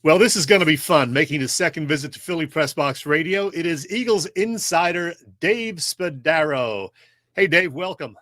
Well, this is going to be fun. Making his second visit to Philly Pressbox Radio, it is Eagles insider Dave Spadaro. Hey, Dave, welcome.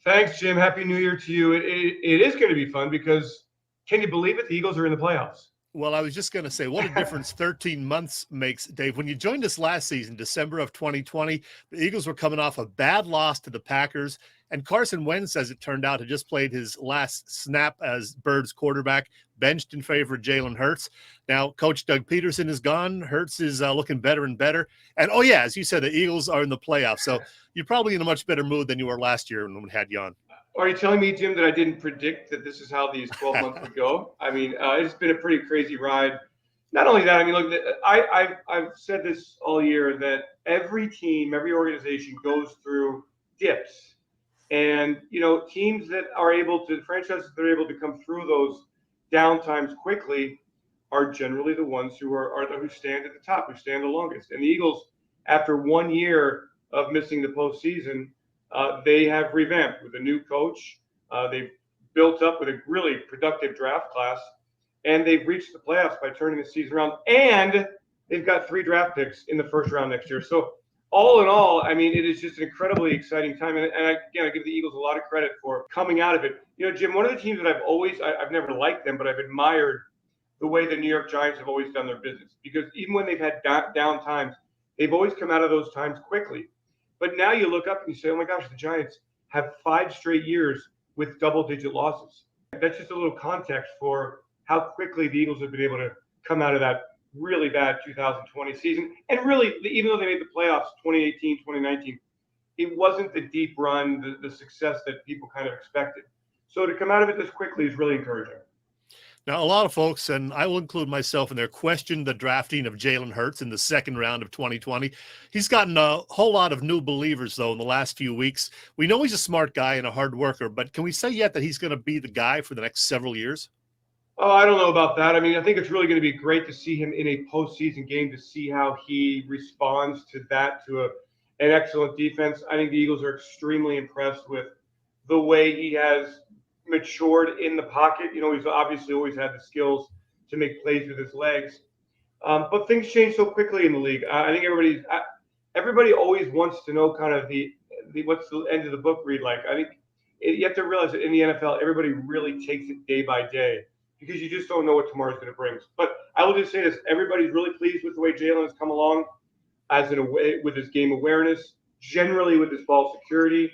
Thanks, Jim. Happy New Year to you. It is going to be fun because can you believe it? The Eagles are in the playoffs. Well, I was just going to say, what a difference 13 months makes, Dave. When you joined us last season, December of 2020, the Eagles were coming off a bad loss to the Packers, and Carson Wentz, as it turned out, had just played his last snap as Birds quarterback, benched in favor of Jalen Hurts. Now, Coach Doug Peterson is gone. Hurts is looking better and better. And, oh, yeah, as you said, the Eagles are in the playoffs. So you're probably in a much better mood than you were last year when we had you on. Are you telling me, Jim, that I didn't predict that this is how these 12 months would go? I mean, it's been a pretty crazy ride. Not only that, I mean, look, I've said this all year that every team, every organization goes through dips. And, you know, teams that are able to, franchises that are able to come through those down times quickly are generally the ones who who stand at the top, who stand the longest. And the Eagles, after 1 year of missing the postseason, they have revamped with a new coach. They've built up with a really productive draft class, and they've reached the playoffs by turning the season around. And they've got 3 draft picks in the first round next year. So all in all, I mean, it is just an incredibly exciting time. And I give the Eagles a lot of credit for coming out of it. You know, Jim, one of the teams that I've never liked them, but I've admired the way the New York Giants have always done their business. Because even when they've had down times, they've always come out of those times quickly. But now you look up and you say, oh my gosh, the Giants have 5 straight years with double-digit losses. That's just a little context for how quickly the Eagles have been able to come out of that really bad 2020 season. And really, even though they made the playoffs 2018, 2019, it wasn't the deep run, the success that people kind of expected. So to come out of it this quickly is really encouraging. Now, a lot of folks, and I will include myself in there, questioned the drafting of Jalen Hurts in the second round of 2020. He's gotten a whole lot of new believers, though, in the last few weeks. We know he's a smart guy and a hard worker, but can we say yet that he's going to be the guy for the next several years? Oh, I don't know about that. I mean, I think it's really going to be great to see him in a postseason game, to see how he responds to that, to an excellent defense. I think the Eagles are extremely impressed with the way he has matured in the pocket. You know, he's obviously always had the skills to make plays with his legs. But things change so quickly in the league. I think everybody always wants to know kind of the what's the end of the book read like. I think you have to realize that in the NFL, everybody really takes it day by day, because you just don't know what tomorrow's going to bring. But I will just say this: everybody's really pleased with the way Jalen has come along, with his game awareness, generally with his ball security,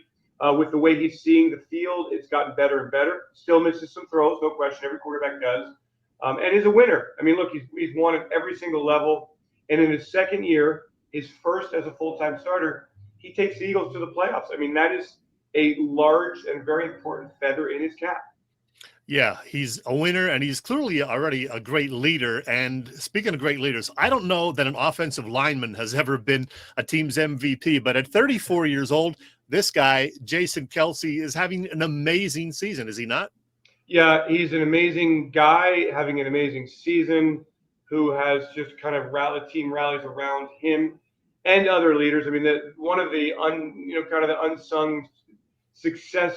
with the way he's seeing the field. It's gotten better and better. Still misses some throws, no question. Every quarterback does. And he's a winner. I mean, look, he's won at every single level. And in his second year, his first as a full-time starter, he takes the Eagles to the playoffs. I mean, that is a large and very important feather in his cap. Yeah, he's a winner, and he's clearly already a great leader. And speaking of great leaders, I don't know that an offensive lineman has ever been a team's MVP, but at 34 years old, this guy, Jason Kelce, is having an amazing season, is he not? Yeah, he's an amazing guy, having an amazing season, who has just kind of the team rallies around him and other leaders. I mean, one of the kind of the unsung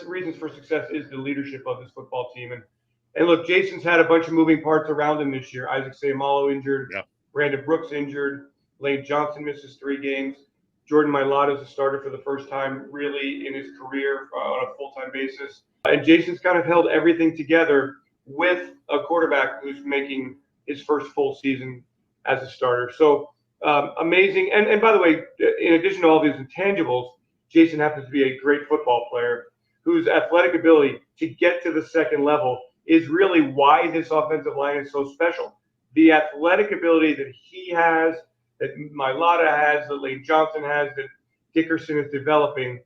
reasons for success is the leadership of this football team. And look, Jason's had a bunch of moving parts around him this year. Isaac Seumalo injured, yeah. Brandon Brooks injured, Lane Johnson misses 3 games. Jordan Mailata is a starter for the first time really in his career on a full-time basis. And Jason's kind of held everything together with a quarterback who's making his first full season as a starter. So amazing. And by the way, in addition to all these intangibles, Jason happens to be a great football player whose athletic ability to get to the second level is really why this offensive line is so special. The athletic ability that he has, that Mailata has, that Lane Johnson has, that Dickerson is developing,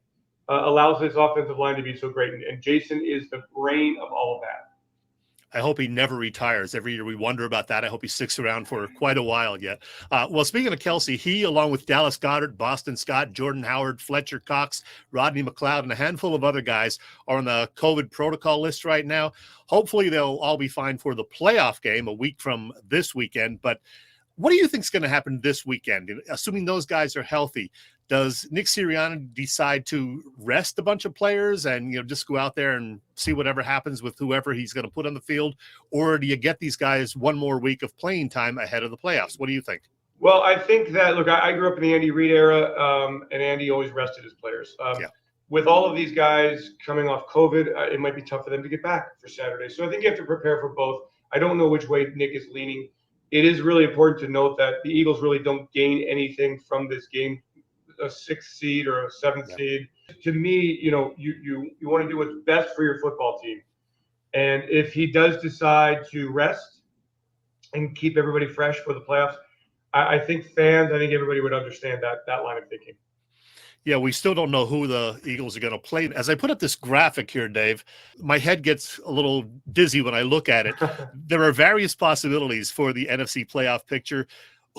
allows this offensive line to be so great. And Jason is the brain of all of that. I hope he never retires. Every year we wonder about that. I hope he sticks around for quite a while yet. Well, speaking of Kelce, he, along with Dallas Goedert, Boston Scott, Jordan Howard, Fletcher Cox, Rodney McLeod, and a handful of other guys are on the COVID protocol list right now. Hopefully they'll all be fine for the playoff game a week from this weekend. But What do you think is going to happen this weekend? Assuming those guys are healthy, does Nick Sirianni decide to rest a bunch of players and just go out there and see whatever happens with whoever he's going to put on the field, or do you get these guys one more week of playing time ahead of the playoffs? What do you think? Well, I think that, look, I grew up in the Andy Reid era, and Andy always rested his players. With all of these guys coming off COVID, it might be tough for them to get back for Saturday. So I think you have to prepare for both. I don't know which way Nick is leaning. It is really important to note that the Eagles really don't gain anything from this game, a 6th seed or a 7th seed. To me, you want to do what's best for your football team. And if he does decide to rest and keep everybody fresh for the playoffs, I think everybody would understand that line of thinking. Yeah, we still don't know who the Eagles are going to play. As I put up this graphic here, Dave, my head gets a little dizzy when I look at it. There are various possibilities for the NFC playoff picture.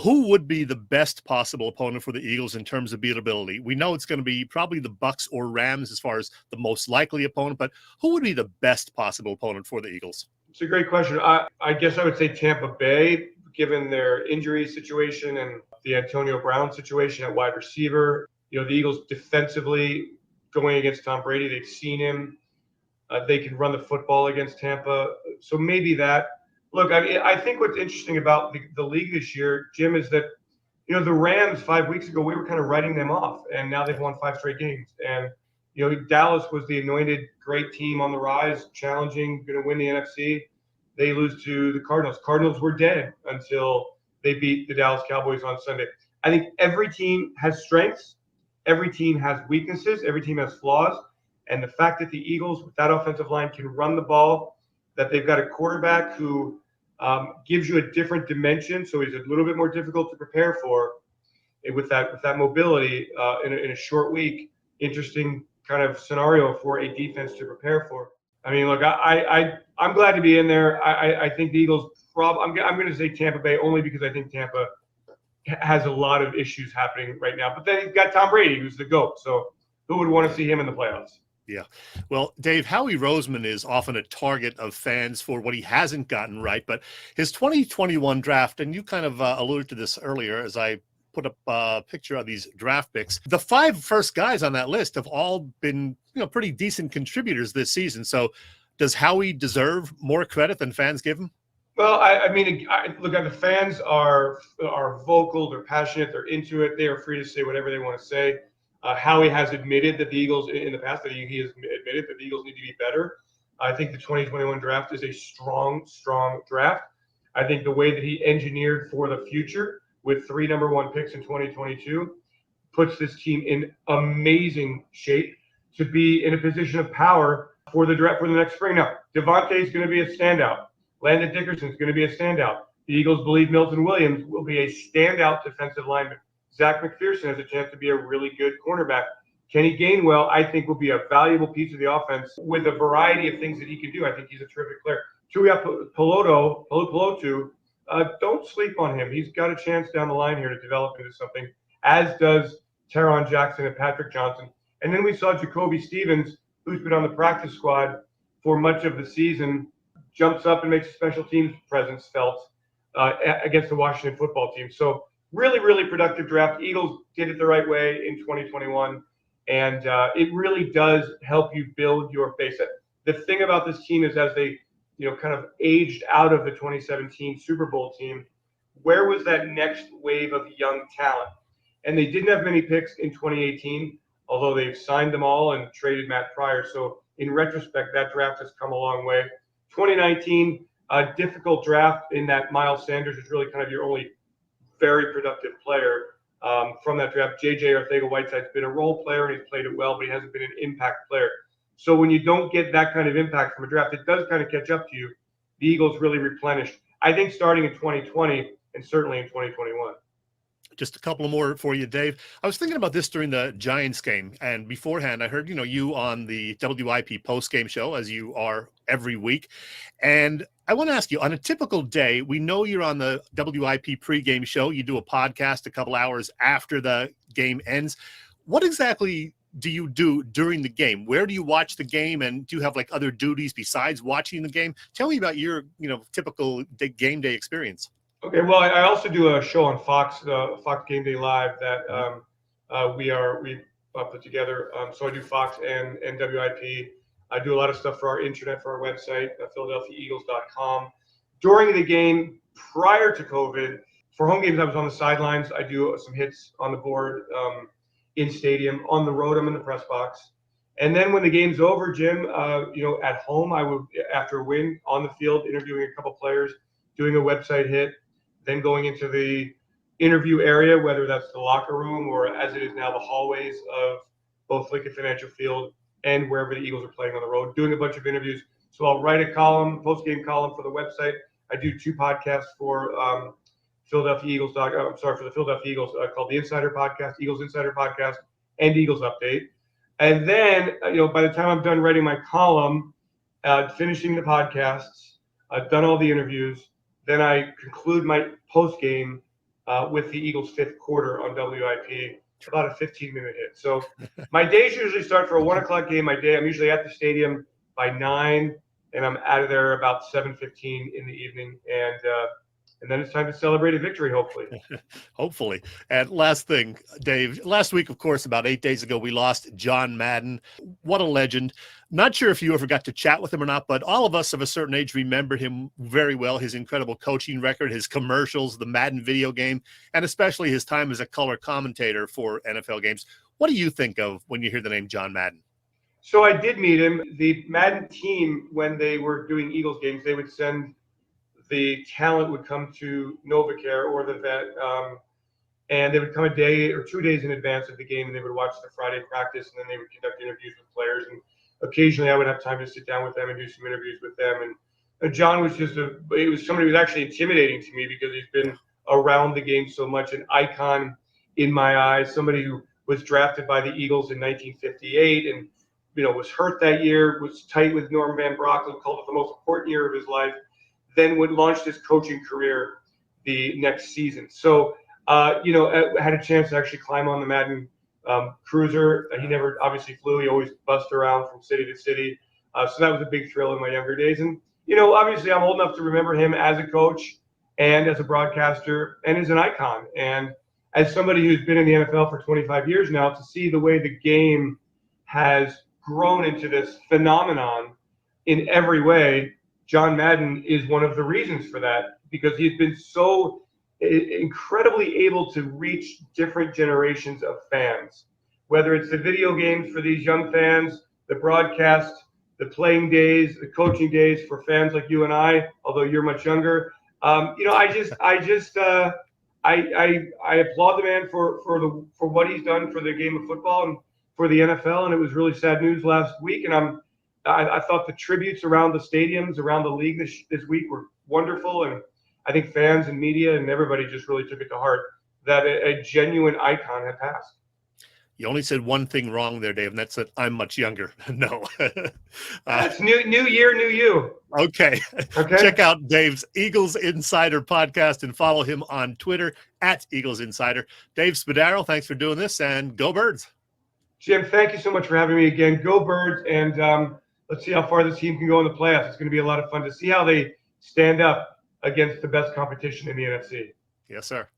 Who would be the best possible opponent for the Eagles in terms of beatability? We know it's going to be probably the Bucs or Rams as far as the most likely opponent, but who would be the best possible opponent for the Eagles? It's a great question. I guess I would say Tampa Bay, given their injury situation and the Antonio Brown situation at wide receiver. The Eagles defensively going against Tom Brady, they've seen him. They can run the football against Tampa. So maybe that. Look, I think what's interesting about the league this year, Jim, is that, the Rams 5 weeks ago, we were kind of writing them off, and now they've won 5 straight games. And, Dallas was the anointed great team on the rise, challenging, going to win the NFC. They lose to the Cardinals. Cardinals were dead until they beat the Dallas Cowboys on Sunday. I think every team has strengths. Every team has weaknesses. Every team has flaws. And the fact that the Eagles, with that offensive line, can run the ball, that they've got a quarterback who gives you a different dimension, so he's a little bit more difficult to prepare for with that mobility in a short week. Interesting kind of scenario for a defense to prepare for. I mean, look, I'm glad to be in there. I think the Eagles I'm going to say Tampa Bay only because I think Tampa has a lot of issues happening right now. But then you've got Tom Brady, who's the GOAT. So who would want to see him in the playoffs? Yeah. Well, Dave, Howie Roseman is often a target of fans for what he hasn't gotten right. But his 2021 draft, and you kind of alluded to this earlier as I put up a picture of these draft picks. The 5 first guys on that list have all been, pretty decent contributors this season. So does Howie deserve more credit than fans give him? Well, look, the fans are vocal, they're passionate, they're into it. They are free to say whatever they want to say. Howie has admitted that the Eagles, in the past, that he has admitted that the Eagles need to be better. I think the 2021 draft is a strong draft. I think the way that he engineered for the future with 3 number 1 picks in 2022 puts this team in amazing shape to be in a position of power for the draft for the next spring. Now, Devontae is going to be a standout. Landon Dickerson is going to be a standout. The Eagles believe Milton Williams will be a standout defensive lineman. Zach McPherson has a chance to be a really good cornerback. Kenny Gainwell, I think, will be a valuable piece of the offense with a variety of things that he can do. I think he's a terrific player. Tuia Pelotu, don't sleep on him. He's got a chance down the line here to develop into something, as does Teron Jackson and Patrick Johnson. And then we saw Jacoby Stevens, who's been on the practice squad for much of the season, jumps up and makes a special teams presence felt against the Washington football team. So really productive draft. Eagles did it the right way in 2021, and it really does help you build your base. The thing about this team is, as they kind of aged out of the 2017 Super Bowl team, where was that next wave of young talent? And they didn't have many picks in 2018, although they've signed them all and traded Matt Pryor. So in retrospect, that draft has come a long way. 2019, a difficult draft in that Miles Sanders is really kind of your only very productive player from that draft. J.J. Arcega-Whiteside's been a role player and he's played it well, but he hasn't been an impact player. So when you don't get that kind of impact from a draft, it does kind of catch up to you. The Eagles really replenished, I think, starting in 2020 and certainly in 2021. Just a couple more for you, Dave. I was thinking about this during the Giants game, and beforehand I heard, you on the WIP post-game show, as you are every week. And I want to ask you, on a typical day, we know you're on the WIP pregame show. You do a podcast a couple hours after the game ends. What exactly do you do during the game? Where do you watch the game, and do you have other duties besides watching the game? Tell me about your, typical game day experience. Okay, well, I also do a show on Fox, Fox Game Day Live that we put together. So I do Fox and WIP. I do a lot of stuff for our internet, for our website, PhiladelphiaEagles.com. During the game, prior to COVID, for home games, I was on the sidelines. I do some hits on the board in stadium. On the road, I'm in the press box. And then when the game's over, Jim, at home, I would, after a win, on the field, interviewing a couple players, doing a website hit, then going into the interview area, whether that's the locker room or as it is now the hallways of both Lincoln Financial Field and wherever the Eagles are playing on the road, doing a bunch of interviews. So I'll write a column, post-game column for the website. I do 2 podcasts for Philadelphia Eagles. For the Philadelphia Eagles called the Insider Podcast, Eagles Insider Podcast, and Eagles Update. And then, by the time I'm done writing my column, finishing the podcasts, I've done all the interviews. Then I conclude my post game with the Eagles' 5th quarter on WIP, about a 15-minute hit. So my days usually start for a 1:00 game. I'm usually at the stadium by 9, and I'm out of there about 7:15 in the evening. And then it's time to celebrate a victory, hopefully. Hopefully. And last thing, Dave, last week, of course, about 8 days ago, we lost John Madden. What a legend. Not sure if you ever got to chat with him or not, but all of us of a certain age remember him very well, his incredible coaching record, his commercials, the Madden video game, and especially his time as a color commentator for NFL games. What do you think of when you hear the name John Madden? So I did meet him. The Madden team, when they were doing Eagles games, they would send the talent would come to NovaCare or the vet, and they would come a day or 2 days in advance of the game, and they would watch the Friday practice, and then they would conduct interviews with players. And occasionally, I would have time to sit down with them and do some interviews with them. And John was it was somebody who was actually intimidating to me because he's been around the game so much, an icon in my eyes, somebody who was drafted by the Eagles in 1958 and was hurt that year, was tight with Norm Van Brocklin, called it the most important year of his life. Then would launch his coaching career the next season. So, I had a chance to actually climb on the Madden cruiser. He never obviously flew. He always bussed around from city to city. So that was a big thrill in my younger days. And, obviously I'm old enough to remember him as a coach and as a broadcaster and as an icon. And as somebody who's been in the NFL for 25 years now, to see the way the game has grown into this phenomenon in every way, John Madden is one of the reasons for that, because he's been so incredibly able to reach different generations of fans, whether it's the video games for these young fans, the broadcast, the playing days, the coaching days for fans like you and I, although you're much younger. I applaud the man for what he's done for the game of football and for the NFL. And it was really sad news last week. And I thought the tributes around the stadiums, around the league this week were wonderful. And I think fans and media and everybody just really took it to heart that a genuine icon had passed. You only said one thing wrong there, Dave, and that's that I'm much younger. No. That's new year, new you. Okay. Check out Dave's Eagles Insider podcast and follow him on Twitter at Eagles Insider. Dave Spadaro, thanks for doing this, and go Birds. Jim, thank you so much for having me again. Go Birds, and let's see how far this team can go in the playoffs. It's going to be a lot of fun to see how they stand up against the best competition in the NFC. Yes, sir.